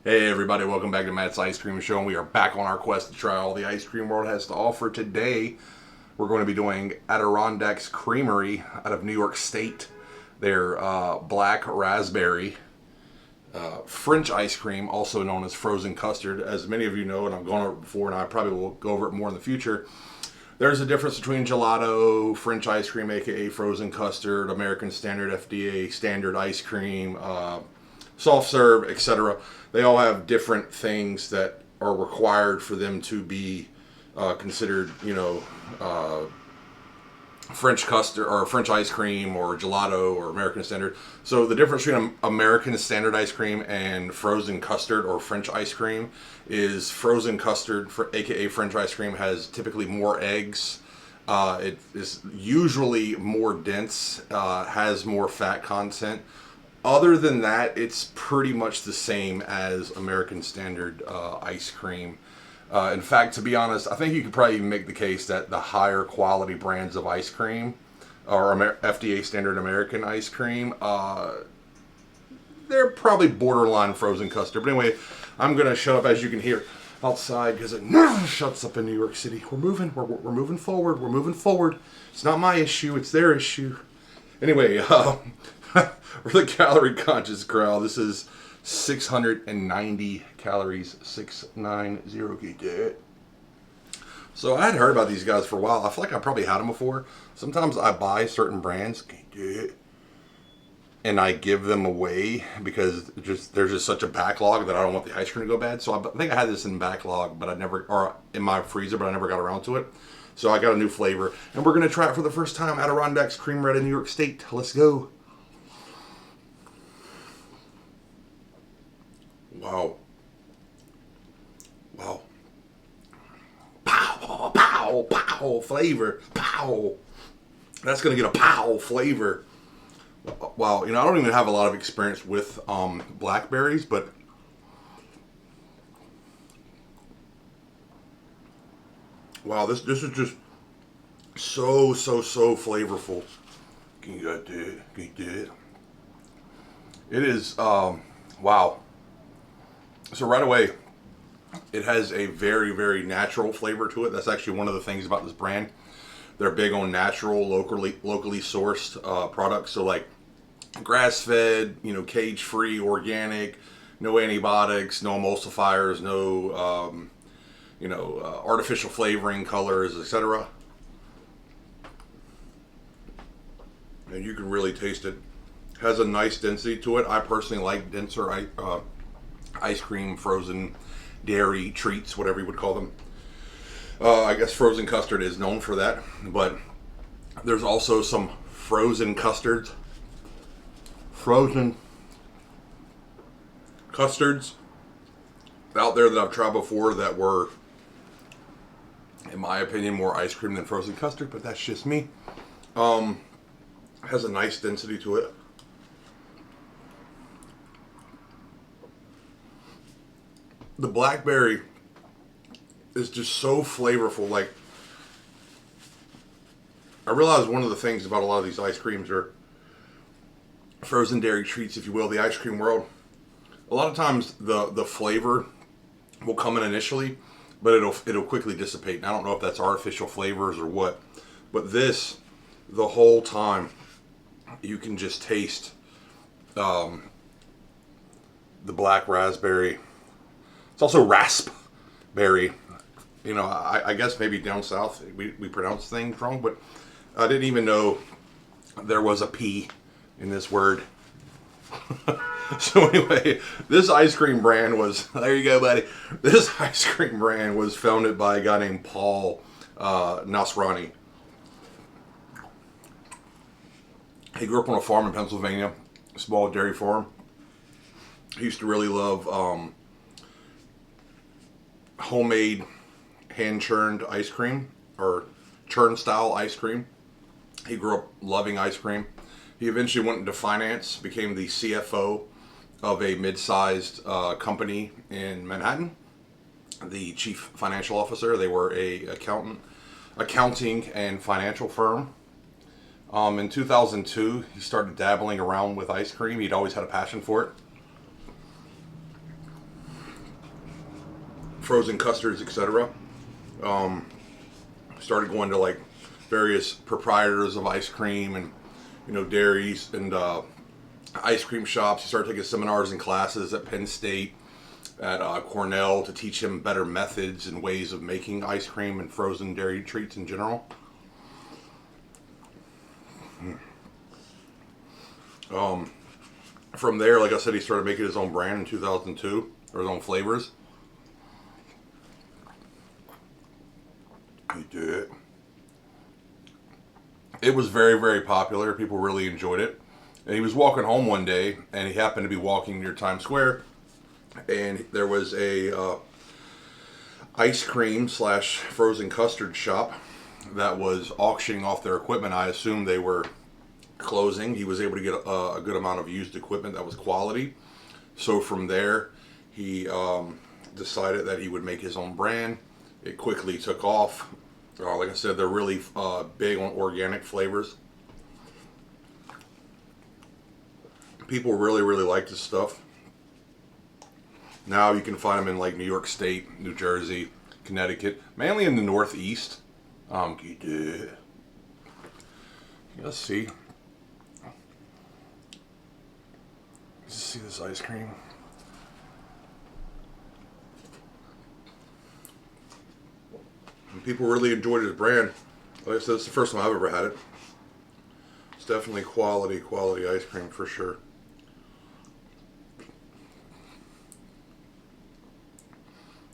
Hey everybody, welcome back to Matt's Ice Cream Show, and we are back on our quest to try all the ice cream world has to offer. Today, we're going to be doing Adirondack's Creamery out of New York State. Their black raspberry French ice cream, also known as frozen custard. As many of you know, and I've gone over it before, and I probably will go over it more in the future, there's a difference between gelato, French ice cream, aka frozen custard, American Standard FDA standard ice cream, soft serve, etc. They all have different things that are required for them to be considered, French custard or French ice cream or gelato or American Standard. So the difference between American Standard ice cream and frozen custard or French ice cream is frozen custard, aka French ice cream, has typically more eggs. It is usually more dense, has more fat content. Other than that, it's pretty much the same as American Standard ice cream. In fact, to be honest, I think you could probably make the case that the higher quality brands of ice cream, or FDA Standard American ice cream, they're probably borderline frozen custard. But anyway, I'm going to shut up, as you can hear outside, because it never shuts up in New York City. We're moving. We're moving forward. We're moving forward. It's not my issue. It's their issue. Anyway, for the calorie conscious crowd, this is 690 calories, 690, get that. So I had heard about these guys for a while. I feel like I probably had them before. Sometimes I buy certain brands, get that, and I give them away because there's just such a backlog that I don't want the ice cream to go bad. So I think I had this in backlog, but I never, or in my freezer, but I never got around to it. So I got a new flavor, and we're gonna try it for the first time. Adirondack's Creamery in New York State. Let's go. Wow. Wow. Pow, pow, pow flavor. Pow. That's going to get a pow flavor. Wow. I don't even have a lot of experience with blackberries, but wow, this is just so flavorful. Can you get that? Can you get it? It is, wow. So right away, it has a very natural flavor to it. That's actually one of the things about this brand. They're big on natural, locally sourced products. So like grass-fed, cage-free, organic, no antibiotics, no emulsifiers, no artificial flavoring, colors, etc. And you can really taste it. Has a nice density to it. I personally like denser ice cream, frozen dairy treats, whatever you would call them. I guess frozen custard is known for that, but there's also some frozen custards out there that I've tried before that were, in my opinion, more ice cream than frozen custard, but that's just me. Has a nice density to it. The blackberry is just so flavorful. Like, I realize one of the things about a lot of these ice creams or frozen dairy treats, if you will, the ice cream world, a lot of times the flavor will come in initially, but it'll quickly dissipate. And I don't know if that's artificial flavors or what, but this, the whole time, you can just taste the black raspberry. It's also raspberry. I guess maybe down south we pronounce things wrong, but I didn't even know there was a P in this word. So anyway, this ice cream brand was, there you go, buddy. This ice cream brand was founded by a guy named Paul Nasrani. He grew up on a farm in Pennsylvania, a small dairy farm. He used to really love homemade hand-churned ice cream, or churn-style ice cream. He grew up loving ice cream. He eventually went into finance, became the CFO of a mid-sized company in Manhattan, the chief financial officer. They were a accounting and financial firm. In 2002, he started dabbling around with ice cream. He'd always had a passion for it. frozen custards, etc. Started going to like various proprietors of ice cream and dairies and ice cream shops. He started taking seminars and classes at Penn State, at Cornell, to teach him better methods and ways of making ice cream and frozen dairy treats in general. From there, like I said, he started making his own brand in 2002, or his own flavors. He did. It was very, very popular. People really enjoyed it. And he was walking home one day, and he happened to be walking near Times Square, and there was a ice cream / frozen custard shop that was auctioning off their equipment. I assume they were closing. He was able to get a good amount of used equipment that was quality. So from there, he decided that he would make his own brand. It quickly took off. Like I said, they're really big on organic flavors. People really, really like this stuff. Now you can find them in like New York State, New Jersey, Connecticut, mainly in the Northeast. Let's see. Let's see this ice cream. And people really enjoyed his brand. Like I said, it's the first time I've ever had it. It's definitely quality ice cream for sure.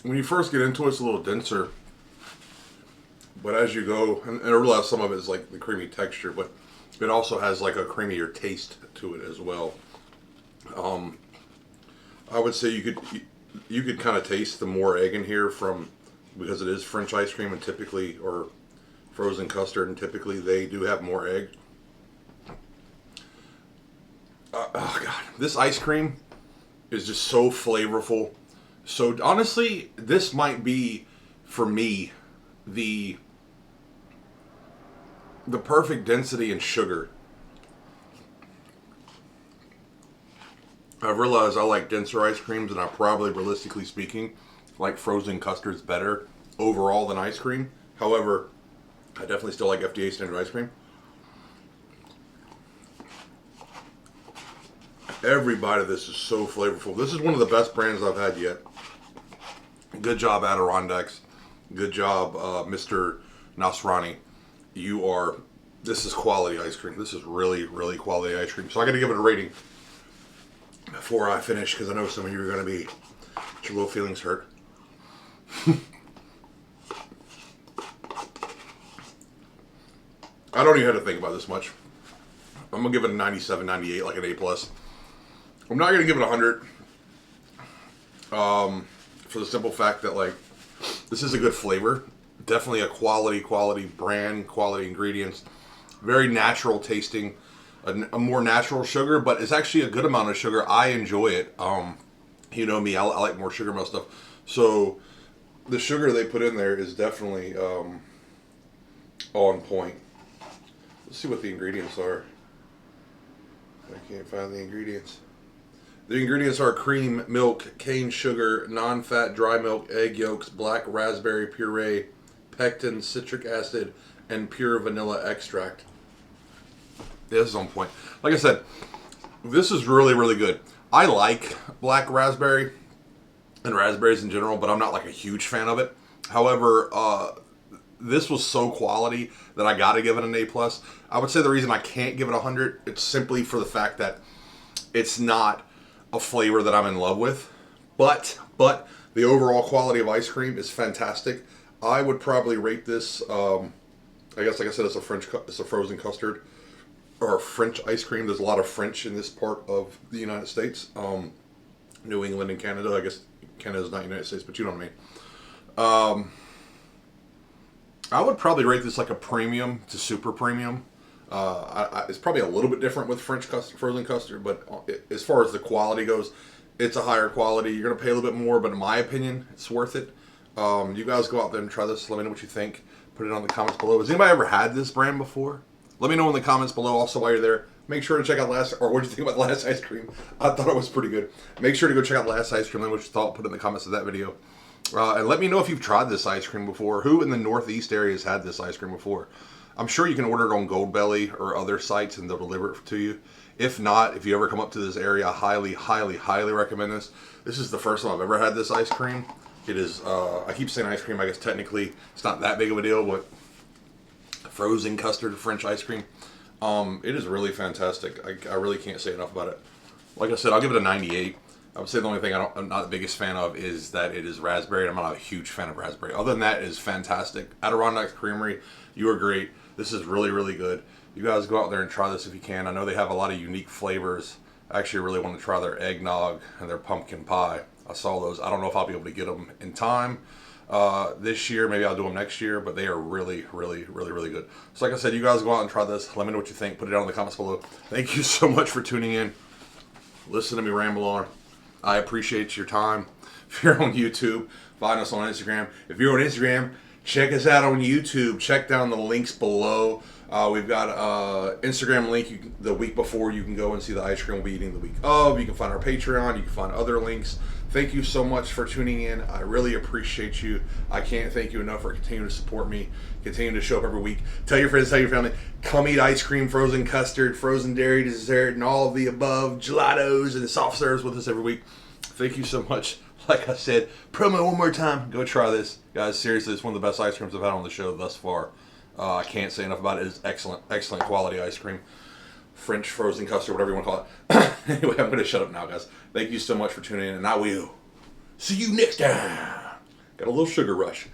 When you first get into it, it's a little denser. But as you go, and I realize some of it is like the creamy texture, but it also has like a creamier taste to it as well. I would say you could kind of taste the more egg in here because it is French ice cream and typically, or frozen custard, and typically they do have more egg. Oh God, this ice cream is just so flavorful. So honestly, this might be, for me, the perfect density in sugar. I've realized I like denser ice creams, and I probably, realistically speaking, like frozen custards better overall than ice cream. However, I definitely still like FDA standard ice cream. Every bite of this is so flavorful. This is one of the best brands I've had yet. Good job, Adirondacks. Good job, Mr. Nasrani. This is quality ice cream. This is really, really quality ice cream. So I got to give it a rating before I finish, because I know some of you are going to be, your little feelings hurt. I don't even have to think about this much. I'm going to give it a 97, 98, like an A+. I'm not going to give it 100. For the simple fact that, like, this is a good flavor. Definitely a quality brand, quality ingredients. Very natural tasting. A more natural sugar, but it's actually a good amount of sugar. I enjoy it. You know me, I like more sugar, most stuff. So the sugar they put in there is definitely on point. Let's see what the ingredients are. I can't find the ingredients. The ingredients are cream, milk, cane sugar, non-fat dry milk, egg yolks, black raspberry puree, pectin, citric acid, and pure vanilla extract. This is on point. Like I said, this is really, really good. I like black raspberry and raspberries in general, but I'm not like a huge fan of it. However, this was so quality that I got to give it an A+. I would say the reason I can't give it 100, it's simply for the fact that it's not a flavor that I'm in love with. But the overall quality of ice cream is fantastic. I would probably rate this. I guess, like I said, it's a frozen custard or French ice cream. There's a lot of French in this part of the United States, New England and Canada. I guess Canada's not United States, but you know what I mean. I would probably rate this like a premium to super premium. It's probably a little bit different with French frozen custard, but as far as the quality goes, it's a higher quality. You're going to pay a little bit more, but in my opinion, it's worth it. You guys go out there and try this. Let me know what you think. Put it on the comments below. Has anybody ever had this brand before? Let me know in the comments below. Also, while you're there, make sure to check out what did you think about the last ice cream? I thought it was pretty good. Make sure to go check out last ice cream. Let me know what you thought. Put it in the comments of that video. And let me know if you've tried this ice cream before. Who in the Northeast area has had this ice cream before? I'm sure you can order it on Goldbelly or other sites and they'll deliver it to you. If not, if you ever come up to this area, I highly, highly, highly recommend this. This is the first time I've ever had this ice cream. It is, I keep saying ice cream, I guess technically it's not that big of a deal, but frozen custard French ice cream. It is really fantastic. I really can't say enough about it. Like I said, I'll give it a 98. I would say the only thing I'm not the biggest fan of is that it is raspberry. I'm not a huge fan of raspberry. Other than that, it is fantastic. Adirondack Creamery, you are great. This is really, really good. You guys go out there and try this if you can. I know they have a lot of unique flavors. I actually really want to try their eggnog and their pumpkin pie. I saw those. I don't know if I'll be able to get them in time this year. Maybe I'll do them next year, but they are really, really, really, really good. So like I said, you guys go out and try this. Let me know what you think. Put it down in the comments below. Thank you so much for tuning in. Listen to me ramble on. I appreciate your time. If you're on YouTube, find us on Instagram. If you're on Instagram, check us out on YouTube. Check down the links below. We've got Instagram link the week before. You can go and see the ice cream we'll be eating the week of. You can find our Patreon. You can find other links. Thank you so much for tuning in. I really appreciate you. I can't thank you enough for continuing to support me, continuing to show up every week. Tell your friends, tell your family. Come eat ice cream, frozen custard, frozen dairy dessert, and all of the above, gelatos and soft serves with us every week. Thank you so much. Like I said, promo one more time. Go try this. Guys, seriously, it's one of the best ice creams I've had on the show thus far. I can't say enough about it. It is excellent, excellent quality ice cream. French frozen custard, whatever you want to call it. Anyway, I'm going to shut up now, guys. Thank you so much for tuning in, and I will see you next time. Got a little sugar rush.